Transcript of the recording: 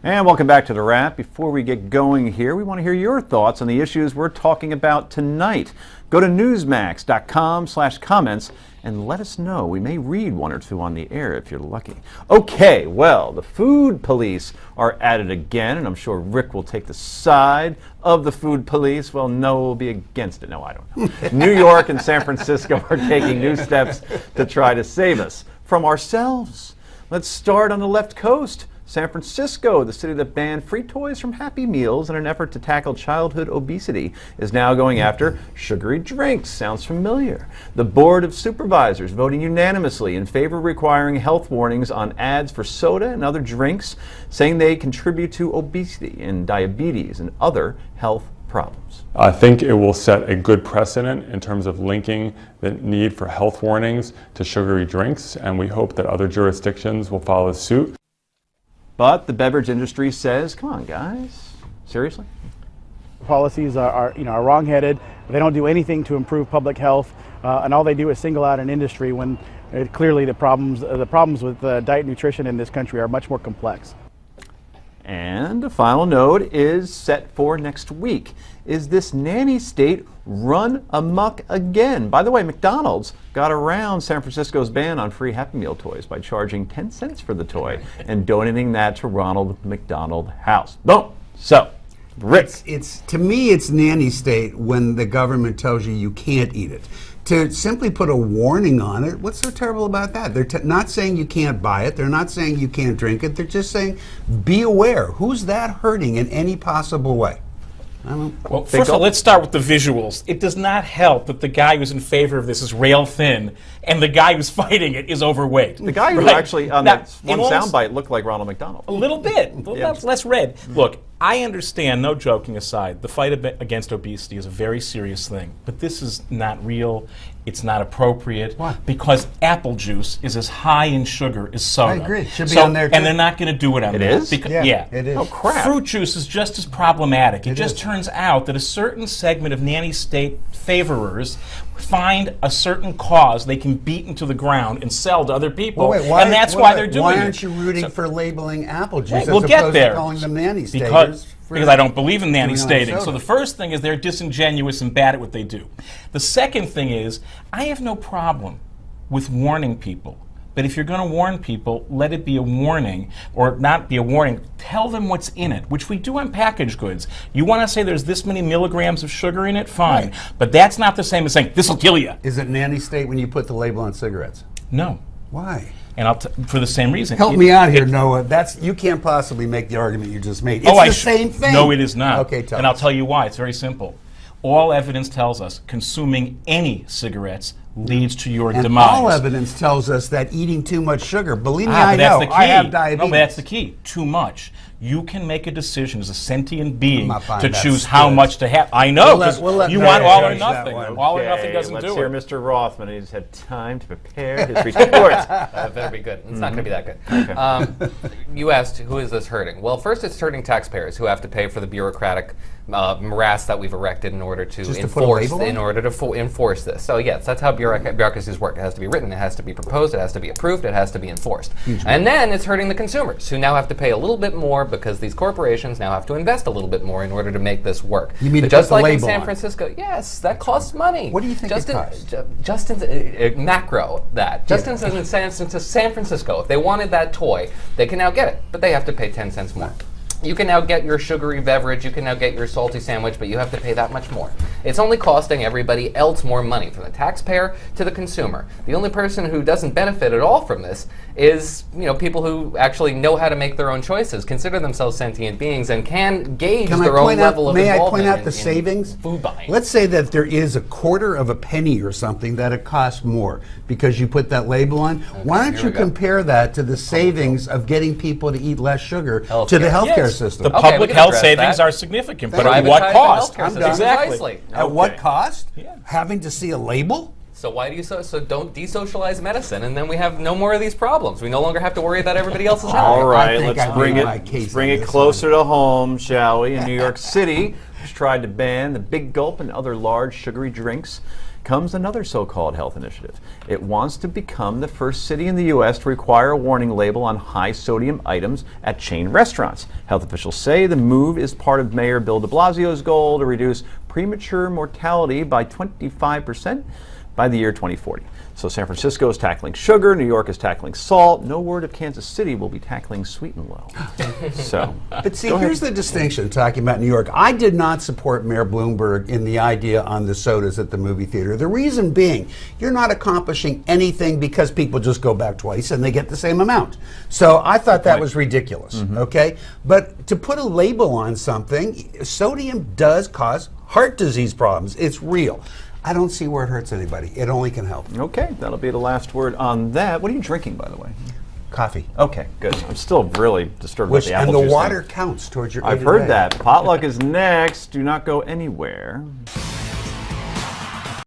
And welcome back to The Wrap. Before we get going here, we want to hear your thoughts on the issues we're talking about tonight. Go to newsmax.com/comments and let us know. We may read one or two on the air if you're lucky. Okay, well, the food police are at it again, and I'm sure Rick will take the side of the food police. Well, no, will be against it. No, I don't know. New York and San Francisco are taking new steps to try to save us from ourselves. Let's start on the left coast. San Francisco, the city that banned free toys from Happy Meals in an effort to tackle childhood obesity, is now going after sugary drinks. Sounds familiar. The Board of Supervisors voting unanimously in favor of requiring health warnings on ads for soda and other drinks, saying they contribute to obesity and diabetes and other health problems. I think it will set a good precedent in terms of linking the need for health warnings to sugary drinks, and we hope that other jurisdictions will follow suit. But the beverage industry says, come on, guys, seriously? Policies are wrong-headed. They don't do anything to improve public health, and all they do is single out an industry when clearly the problems with diet and nutrition in this country are much more complex. And the final note is set for next week. Is this nanny state run amok again? By the way, McDonald's got around San Francisco's ban on free Happy Meal toys by charging 10 cents for the toy and donating that to Ronald McDonald House. Boom. So, Rick. To me, it's nanny state when the government tells you you can't eat it. To simply put a warning on it, what's so terrible about that? They're not saying you can't buy it. They're not saying you can't drink it. They're just saying, be aware. Who's that hurting in any possible way? Well, first of all, let's start with the visuals. It does not help that the guy who's in favor of this is rail thin, and the guy who's fighting it is overweight. The guy who actually on that one soundbite looked like Ronald McDonald. A little bit, less red. Look, I understand, no joking aside, the fight against obesity is a very serious thing, but this is not real. It's not appropriate. Why? Because apple juice is as high in sugar as soda. I agree. Should be on there too. And they're not going to do it on there. It is? Yeah, it is. Oh, crap. Fruit juice is just as problematic. It just is. turns out that a certain segment of nanny state favorers find a certain cause they can beat into the ground and sell to other people, and that's why they're doing it. Why aren't you rooting for labeling apple juice we'll as get opposed there. to calling them nanny Because staters? I don't believe in nanny doing stating. soda. So the first thing is they're disingenuous and bad at what they do. The second thing is I have no problem with warning people. But if you're going to warn people, let it be a warning, or not be a warning. Tell them what's in it, which we do on packaged goods. You want to say there's this many milligrams of sugar in it? Fine. Right. But that's not the same as saying, this will kill you. Is it nanny state when you put the label on cigarettes? No. Why? And for the same reason. Help me out here, Noah. You can't possibly make the argument you just made. It's the same thing. No, it is not. Okay, tell And us. I'll tell you why. It's very simple. All evidence tells us consuming any cigarettes leads to your demise. All evidence tells us that eating too much sugar, believe me, I know. I have diabetes. No, but that's the key. Too much. You can make a decision as a sentient being to that choose how much to have. I know, because you want all or nothing. All or nothing doesn't let's do hear it. Mr. Rothman. He's had time to prepare his report. Better be good. It's not going to be that good. You asked, who is this hurting? Well, first it's hurting taxpayers who have to pay for the bureaucratic morass that we've erected in order to enforce this. So yes, that's how bureaucracies work. It has to be written, it has to be proposed, it has to be approved, it has to be enforced. And then it's hurting the consumers who now have to pay a little bit more because these corporations now have to invest a little bit more in order to make this work. You mean but to just put the like in label San on? Francisco, yes, that costs money. What do you think it costs? Just in macro that. Just in San Francisco, if they wanted that toy, they can now get it, but they have to pay 10 cents more. You can now get your sugary beverage, you can now get your salty sandwich, but you have to pay that much more. It's only costing everybody else more money, from the taxpayer to the consumer. The only person who doesn't benefit at all from this is, people who actually know how to make their own choices, consider themselves sentient beings, and can gauge their own level of involvement. May I point out the savings? Food buying. Let's say that there is a quarter of a penny or something that it costs more because you put that label on. Okay, why don't you compare that to the savings of getting people to eat less sugar to the healthcare system? The public health savings are significant, but at what cost? Exactly. At what cost? Having to see a label? So why do you so don't desocialize medicine, and then we have no more of these problems. We no longer have to worry about everybody else's health. All right, let's bring it closer to home, shall we? In New York City, which tried to ban the Big Gulp and other large sugary drinks, comes another so-called health initiative. It wants to become the first city in the U.S. to require a warning label on high-sodium items at chain restaurants. Health officials say the move is part of Mayor Bill de Blasio's goal to reduce premature mortality by 25% by the year 2040. So San Francisco is tackling sugar, New York is tackling salt. No word if Kansas City will be tackling sweet and low. So, but see, here's the distinction, talking about New York. I did not support Mayor Bloomberg in the idea on the sodas at the movie theater. The reason being, you're not accomplishing anything because people just go back twice and they get the same amount. So I thought that was ridiculous, okay? But to put a label on something, sodium does cause heart disease problems. It's real. I don't see where it hurts anybody. It only can help. okay, that'll be the last word on that. What are you drinking, by the way? Coffee. Okay, good. I'm still really disturbed about the apple And the juice water thing. counts towards your I've heard that. Potluck is next. Do not go anywhere.